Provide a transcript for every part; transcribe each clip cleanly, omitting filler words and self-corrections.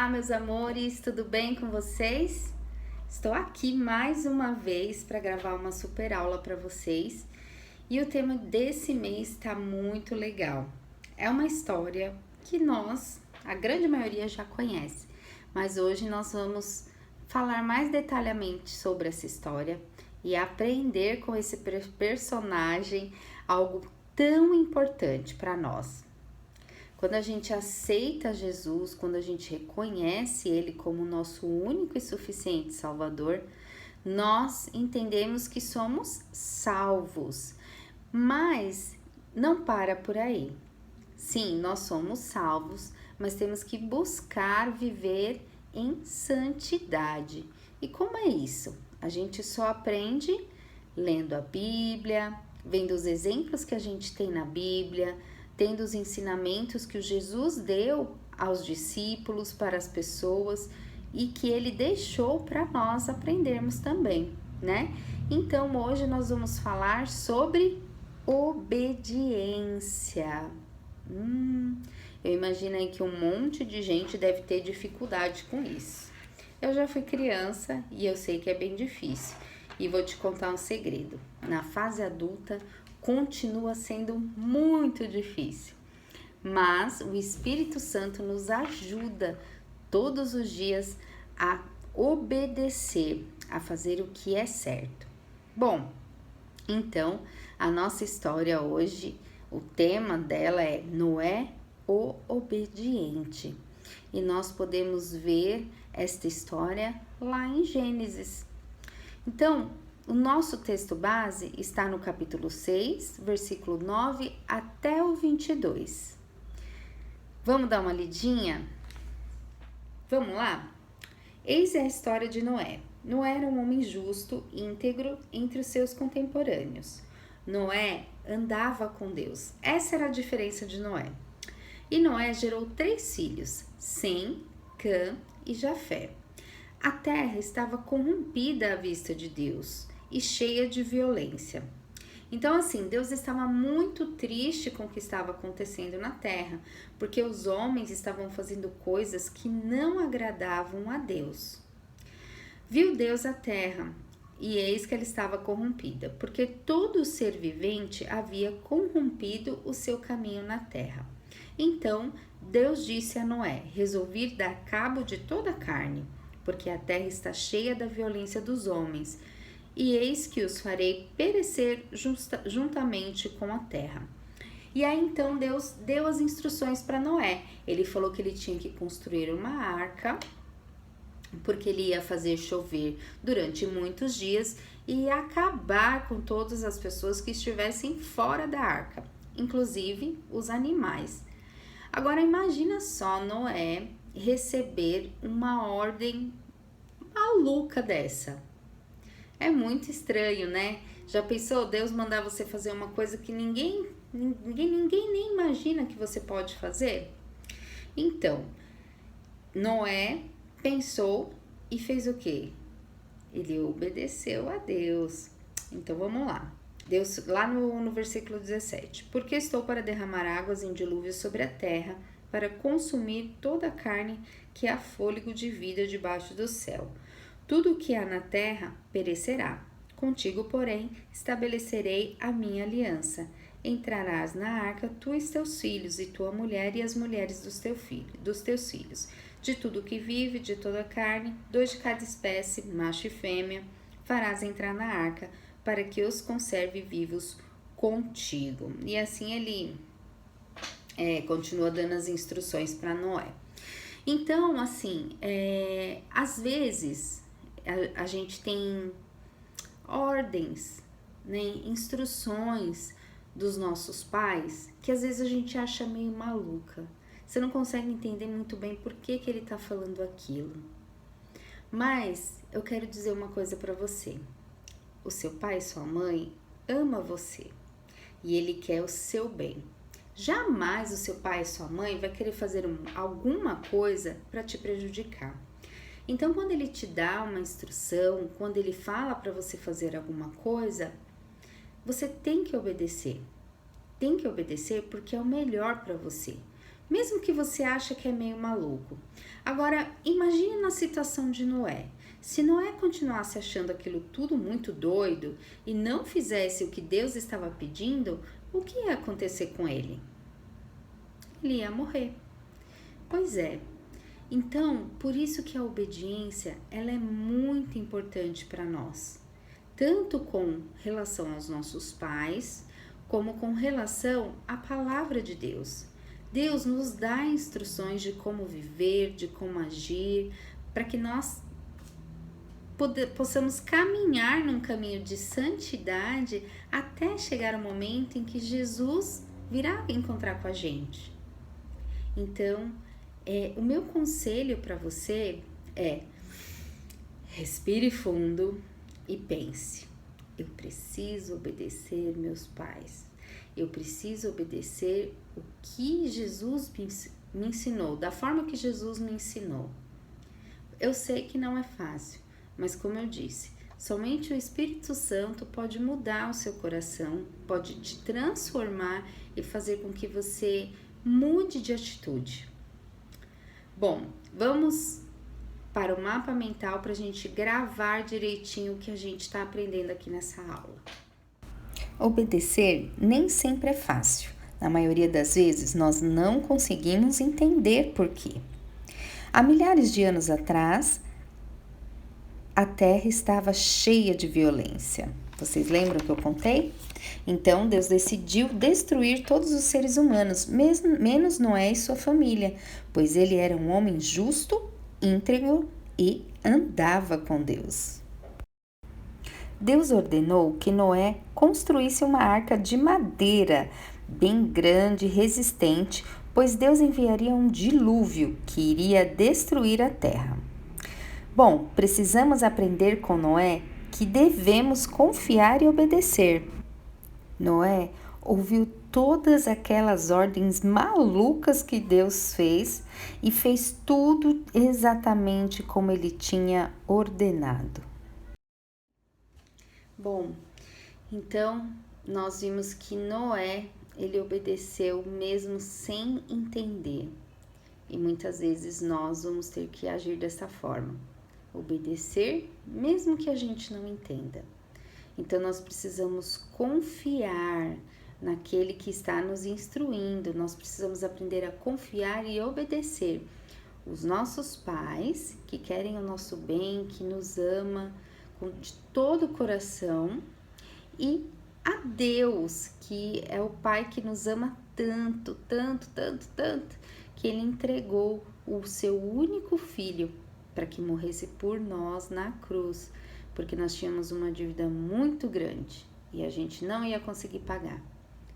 Olá, meus amores, tudo bem com vocês? Estou aqui mais uma vez para gravar uma super aula para vocês e o tema desse mês está muito legal. É uma história que a grande maioria já conhece, mas hoje nós vamos falar mais detalhadamente sobre essa história e aprender com esse personagem algo tão importante para nós. Quando a gente aceita Jesus, quando a gente reconhece Ele como nosso único e suficiente Salvador, nós entendemos que somos salvos. Mas não para por aí. Sim, nós somos salvos, mas temos que buscar viver em santidade. E como é isso? A gente só aprende lendo a Bíblia, vendo os exemplos que a gente tem na Bíblia, tendo os ensinamentos que o Jesus deu aos discípulos, para as pessoas e que ele deixou para nós aprendermos também, né? Então, hoje nós vamos falar sobre obediência. Eu imagino aí que um monte de gente deve ter dificuldade com isso. Eu já fui criança e eu sei que é bem difícil. E vou te contar um segredo. Na fase adulta, continua sendo muito difícil, mas o Espírito Santo nos ajuda todos os dias a obedecer, a fazer o que é certo. Bom, então a nossa história hoje, o tema dela é Noé, o obediente, e nós podemos ver esta história lá em Gênesis. Então, o nosso texto base está no capítulo 6, versículo 9 até o 22. Vamos dar uma lidinha? Vamos lá? Eis a história de Noé. Noé era um homem justo, íntegro entre os seus contemporâneos. Noé andava com Deus. Essa era a diferença de Noé. E Noé gerou 3 filhos, Sem, Cã e Jafé. A terra estava corrompida à vista de Deus e cheia de violência. Então, assim, Deus estava muito triste com o que estava acontecendo na terra, porque os homens estavam fazendo coisas que não agradavam a Deus. Viu Deus a terra, e eis que ela estava corrompida, porque todo ser vivente havia corrompido o seu caminho na terra. Então, Deus disse a Noé: resolvi dar cabo de toda a carne, porque a terra está cheia da violência dos homens, e eis que os farei perecer juntamente com a terra. E aí então Deus deu as instruções para Noé. Ele falou que ele tinha que construir uma arca, porque ele ia fazer chover durante muitos dias e ia acabar com todas as pessoas que estivessem fora da arca, inclusive os animais. Agora imagina só Noé receber uma ordem maluca dessa. É muito estranho, né? Já pensou Deus mandar você fazer uma coisa que ninguém nem imagina que você pode fazer? Então, Noé pensou e fez o quê? Ele obedeceu a Deus. Então, vamos lá. Deus, lá no versículo 17. Porque estou para derramar águas em dilúvio sobre a terra, para consumir toda a carne que há fôlego de vida debaixo do céu. Tudo o que há na terra perecerá. Contigo, porém, estabelecerei a minha aliança. Entrarás na arca, tu e teus filhos, e tua mulher e as mulheres dos teus filhos. De tudo que vive, de toda a carne, 2 de cada espécie, macho e fêmea, farás entrar na arca, para que os conserve vivos contigo. E assim ele continua dando as instruções para Noé. Então, assim, às vezes a gente tem ordens, né, instruções dos nossos pais que às vezes a gente acha meio maluca. Você não consegue entender muito bem por que ele tá falando aquilo. Mas eu quero dizer uma coisa para você. O seu pai e sua mãe ama você e ele quer o seu bem. Jamais o seu pai e sua mãe vai querer fazer alguma coisa para te prejudicar. Então, quando ele te dá uma instrução, quando ele fala para você fazer alguma coisa, você tem que obedecer. Tem que obedecer porque é o melhor para você. mesmo que você ache que é meio maluco. Agora, imagine na situação de Noé. Se Noé continuasse achando aquilo tudo muito doido e não fizesse o que Deus estava pedindo, o que ia acontecer com ele? Ele ia morrer. Pois é. Então, por isso que a obediência, ela é muito importante para nós, tanto com relação aos nossos pais, como com relação à palavra de Deus. Deus nos dá instruções de como viver, de como agir, para que nós possamos caminhar num caminho de santidade até chegar o momento em que Jesus virá encontrar com a gente. Então, o meu conselho para você é: respire fundo e pense. Eu preciso obedecer meus pais. Eu preciso obedecer o que Jesus me ensinou, da forma que Jesus me ensinou. Eu sei que não é fácil, mas como eu disse, somente o Espírito Santo pode mudar o seu coração, pode te transformar e fazer com que você mude de atitude. Bom, vamos para o mapa mental para a gente gravar direitinho o que a gente está aprendendo aqui nessa aula. Obedecer nem sempre é fácil. Na maioria das vezes, nós não conseguimos entender por quê. Há milhares de anos atrás, a Terra estava cheia de violência. Vocês lembram que eu contei? Então, Deus decidiu destruir todos os seres humanos, menos Noé e sua família, pois ele era um homem justo, íntegro e andava com Deus. Deus ordenou que Noé construísse uma arca de madeira bem grande e resistente, pois Deus enviaria um dilúvio que iria destruir a terra. Bom, precisamos aprender com Noé que devemos confiar e obedecer. Noé ouviu todas aquelas ordens malucas que Deus fez e fez tudo exatamente como ele tinha ordenado. Bom, então nós vimos que Noé, ele obedeceu mesmo sem entender. E muitas vezes nós vamos ter que agir dessa forma. Obedecer mesmo que a gente não entenda. Então nós precisamos confiar naquele que está nos instruindo. Nós precisamos aprender a confiar e obedecer os nossos pais, que querem o nosso bem, que nos ama de todo o coração, e a Deus, que é o Pai que nos ama tanto, tanto, tanto, tanto, que Ele entregou o seu único filho para que morresse por nós na cruz, porque nós tínhamos uma dívida muito grande e a gente não ia conseguir pagar.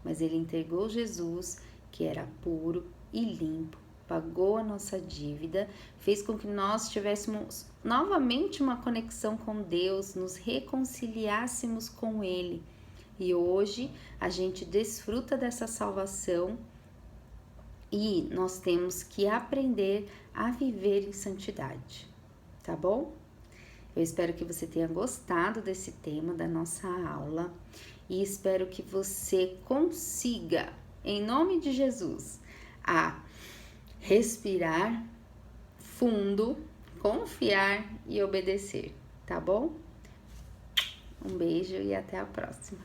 Mas Ele entregou Jesus, que era puro e limpo, pagou a nossa dívida, fez com que nós tivéssemos novamente uma conexão com Deus, nos reconciliássemos com Ele. E hoje a gente desfruta dessa salvação e nós temos que aprender a viver em santidade, tá bom? Eu espero que você tenha gostado desse tema da nossa aula e espero que você consiga, em nome de Jesus, respirar fundo, confiar e obedecer, tá bom? Um beijo e até a próxima.